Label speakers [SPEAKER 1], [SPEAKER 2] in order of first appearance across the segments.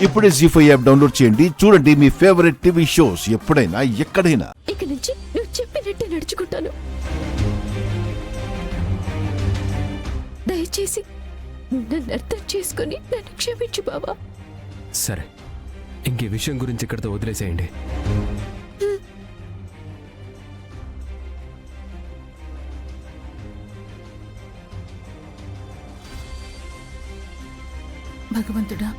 [SPEAKER 1] ఇప్పుడే జీ5 app download చేయండి. చూడండి మీ ఫేవరెట్ టీవీ షోస్ ఎప్పుడైనా ఎక్కడైనా.
[SPEAKER 2] ఇక నుంచి నువ్వు చెప్పినట్టే నడుచుకుంటాను. దయచేసి నన్ను అర్థం చేసుకుని నన్ను క్షమించు బావా.
[SPEAKER 3] సరే, ఇంకే విషయం గురించి ఇక్కడితో వదిలేసేయండి.
[SPEAKER 4] భగవంతుడా,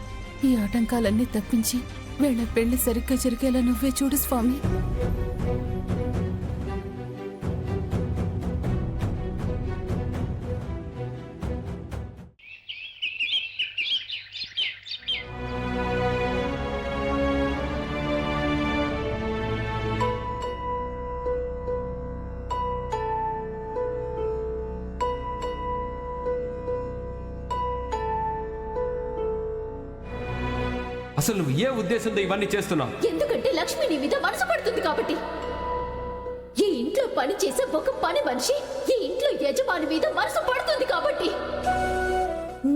[SPEAKER 4] ఈ ఆటంకాలన్నీ తప్పించి వీళ్ళ పెళ్లి సరిగ్గా జరిగేలా నువ్వే చూడు స్వామి.
[SPEAKER 3] అసలు నువ్వు ఏ ఉద్దేశంతో ఇవన్నీ చేస్తున్నావు?
[SPEAKER 2] ఎందుకంటే లక్ష్మి నీ మీద మనసు పడుతుంది కాబట్టి. ఈ ఇంట్లో పని చేసే ఒక పని మనిషి ఈ ఇంట్లో యజమాని మీద మనసు పడుతుంది కాబట్టి.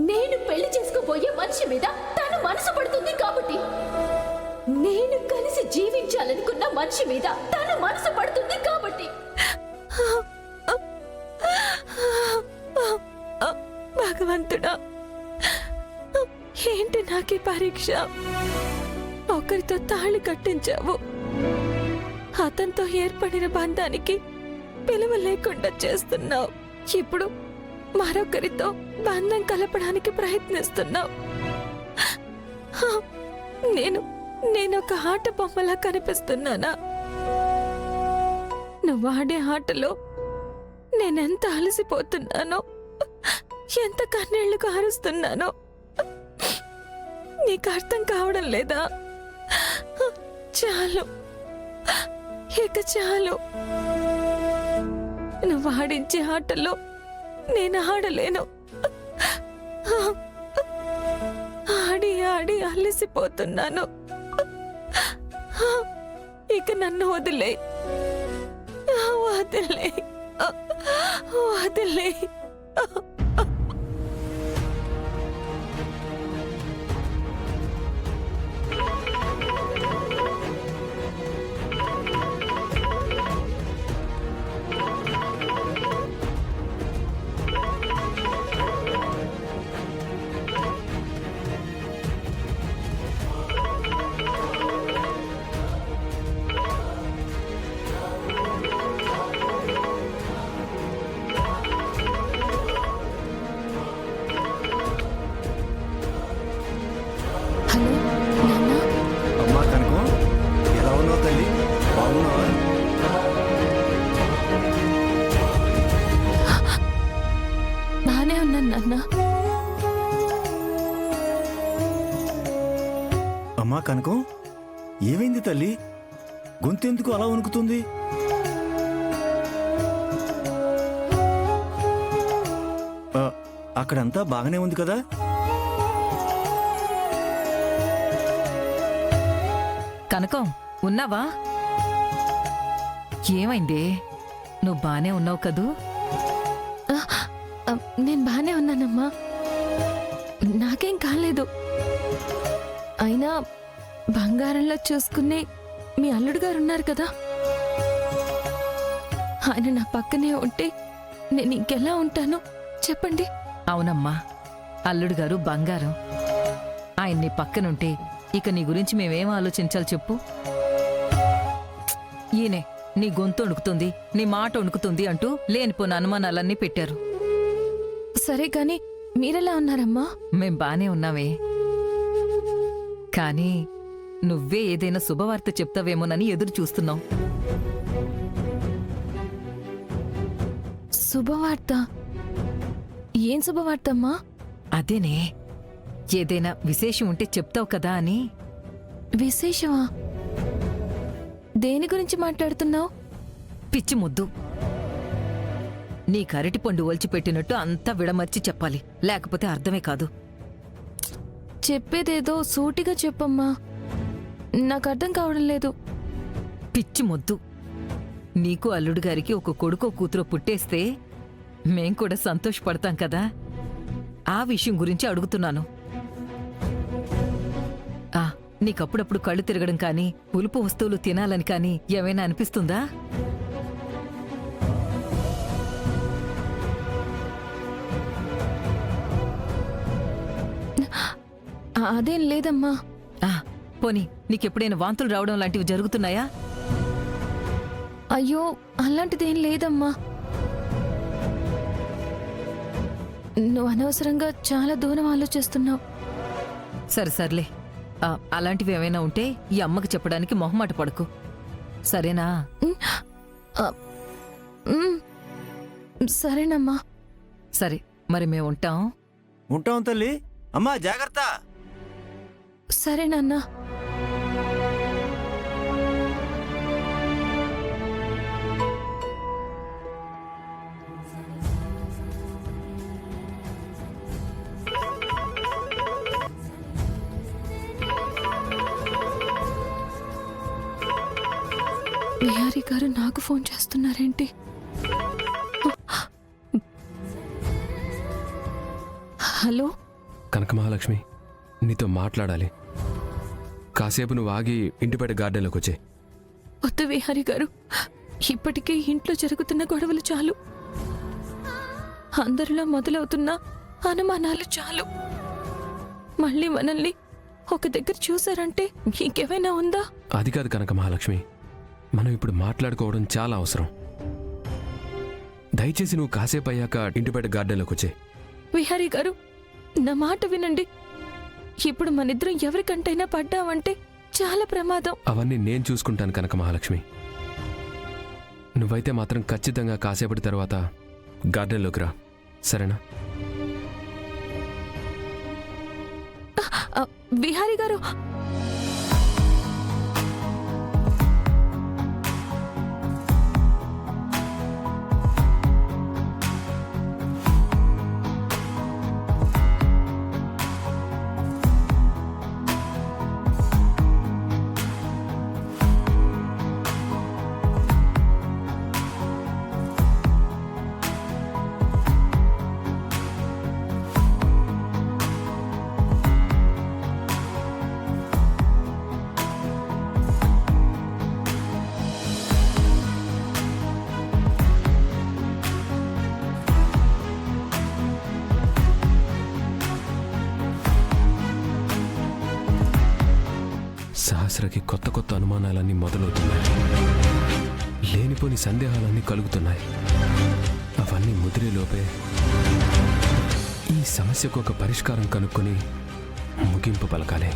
[SPEAKER 2] నేను పెళ్లి చేసుకోబోయే మనిషి మీద తను మనసు పడుతుంది కాబట్టి. నేను కలిసి జీవించాలనుకున్న మనిషి మీద తను మనసు పడుతుంది కాబట్టి.
[SPEAKER 4] భగవంతుడా, ఏంటి నాకే పరీక్ష? ఒకరితో తాళి కట్టించావు, అతనితో ఏర్పడిన బంధానికి పిలువ లేకుండా చేస్తున్నావు. ఇప్పుడు మరొకరితో బంధం కలపడానికి ప్రయత్నిస్తున్నావు. నేనొక ఆట బొమ్మలా కనిపిస్తున్నానా? నువ్వు ఆడే ఆటలో నేనెంత అలసిపోతున్నానో, ఎంత కన్నీళ్లు కారుస్తున్నానో నీకు అర్థం కావడం లేదా? చాలు, ఇక చాలు. నువ్వు ఆడించే ఆటలో నేను ఆడలేను. ఆడి ఆడి అలసిపోతున్నాను. ఇక నన్ను వదిలే వదిలే వదిలే.
[SPEAKER 5] అమ్మా కనుకో, ఎలా ఉన్నావు తల్లి? బాగున్నావా?
[SPEAKER 4] బానే ఉన్నాను నాన్న.
[SPEAKER 5] అమ్మా కనుకో, ఏమైంది తల్లి? గొంతెందుకు అలా వణుకుతుంది? అక్కడంతా బాగానే ఉంది కదా?
[SPEAKER 6] కనకం, ఉన్నావా? ఏమైందే? నువ్వు బానే ఉన్నావు కదూ?
[SPEAKER 4] నేను బానే ఉన్నానమ్మా, నాకేం కాలేదు. అయినా బంగారంలో చూసుకునే మీ అల్లుడు గారు ఉన్నారు కదా, ఆయన నా పక్కనే ఉంటే నేను ఇంకెలా ఉంటాను చెప్పండి?
[SPEAKER 6] అవునమ్మా, అల్లుడు గారు బంగారం. ఆయన్ని పక్కనుంటే ఇక నీ గురించి మేమేం ఆలోచించాలి చెప్పు? ఈయనే నీ గొంతు వణుకుతుంది, నీ మాట వణుకుతుంది అంటూ లేనిపోని అనుమానాలన్నీ పెట్టారు.
[SPEAKER 4] సరే కాని మీరెలా ఉన్నారమ్మా?
[SPEAKER 6] మేం బానే ఉన్నావే, కానీ నువ్వే ఏదైనా శుభవార్త చెప్తావేమోనని ఎదురు చూస్తున్నావు.
[SPEAKER 4] శుభవార్త? ఏం శుభవార్తమ్మా?
[SPEAKER 6] అదేనే, ఏదైనా విశేషం ఉంటే చెప్తావు కదా అని.
[SPEAKER 4] విశేషమా? దేని గురించి మాట్లాడుతున్నావు?
[SPEAKER 6] పిచ్చి ముద్దు, నీ కరటి పండు ఒలిచిపెట్టినట్టు అంతా విడమర్చి చెప్పాలి, లేకపోతే అర్థమే కాదు.
[SPEAKER 4] చెప్పేదేదో సూటిగా చెప్పమ్మా, నాకు అర్థం కావడం లేదు.
[SPEAKER 6] పిచ్చి ముద్దు, నీకు అల్లుడు గారికి ఒక కొడుకో కూతురో పుట్టేస్తే మేం కూడా సంతోషపడతాం కదా, ఆ విషయం గురించి అడుగుతున్నాను. ఆ నీకప్పుడప్పుడు కళ్ళు తిరగడం కానీ పులుపు వస్తువులు తినాలని కానీ ఏమైనా అనిపిస్తుందా?
[SPEAKER 4] అదేం లేదమ్మా.
[SPEAKER 6] ఆ, పోనీ నీకెప్పుడైనా వాంతులు రావడం లాంటివి జరుగుతున్నాయా?
[SPEAKER 4] అయ్యో అలాంటిదేం లేదమ్మా. నువ్వు అనవసరంగా చాలా దూరం ఆలోచిస్తున్నావు.
[SPEAKER 6] సరే సర్లే, అలాంటివి ఏమైనా ఉంటే ఈ అమ్మకి చెప్పడానికి మొహమాట పడకు, సరేనా?
[SPEAKER 4] సరేనమ్మా.
[SPEAKER 6] సరే మరి మేము ఉంటాం.
[SPEAKER 5] ఉంటాం తల్లి. అమ్మా జాగ్రత్త.
[SPEAKER 4] సరే నాన్న. విహారీ గారు నాకు ఫోన్ చేస్తున్నారేంటి? హలో
[SPEAKER 3] కనక మహాలక్ష్మి, నీతో మాట్లాడాలి. కాసేపు నువ్వు ఆగి ఇంటిపేట గార్డెన్లోకి వచ్చే.
[SPEAKER 4] వద్దు విహారీ గారు, ఇప్పటికే ఇంట్లో జరుగుతున్న గొడవలు చాలు. అందరిలో మొదలవుతున్న అనుమానాలు చాలు. మళ్ళీ మనల్ని ఒక దగ్గర చూసారంటే ఇంకేమైనా ఉందా?
[SPEAKER 3] అది కాదు కనక మహాలక్ష్మి, మనం ఇప్పుడు మాట్లాడుకోవడం చాలా అవసరం. దయచేసి నువ్వు కాసేపు అయ్యాక ఇంటిపేట గార్డెన్లోకి వచ్చే.
[SPEAKER 4] విహారీ గారు, నా మాట వినండి. ఇప్పుడు మనిద్దరం ఎవరికంటైనా పడ్డామంటే చాలా ప్రమాదం.
[SPEAKER 3] అవన్నీ నేను చూసుకుంటాను కనక మహాలక్ష్మి. నువ్వైతే మాత్రం ఖచ్చితంగా కాసేపటి తర్వాత గార్డెన్లోకి రా, సరేనా?
[SPEAKER 4] విహారీ గారు,
[SPEAKER 3] సహస్రకి కొత్త కొత్త అనుమానాలన్నీ మొదలవుతున్నాయి. లేనిపోని సందేహాలన్నీ కలుగుతున్నాయి. అవన్నీ ముదిరేలోపే ఈ సమస్యకు ఒక పరిష్కారం కనుక్కొని ముగింపు పలకాలి.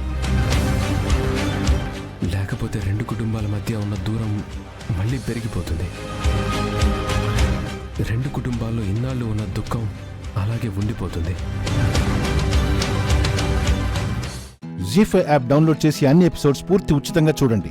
[SPEAKER 3] లేకపోతే రెండు కుటుంబాల మధ్య ఉన్న దూరం మళ్ళీ పెరిగిపోతుంది. రెండు కుటుంబాల్లో ఇన్నాళ్ళు ఉన్న దుఃఖం అలాగే ఉండిపోతుంది.
[SPEAKER 1] జీ5 యాప్ డౌన్లోడ్ చేసి అన్ని ఎపిసోడ్స్ పూర్తి ఉచితంగా చూడండి.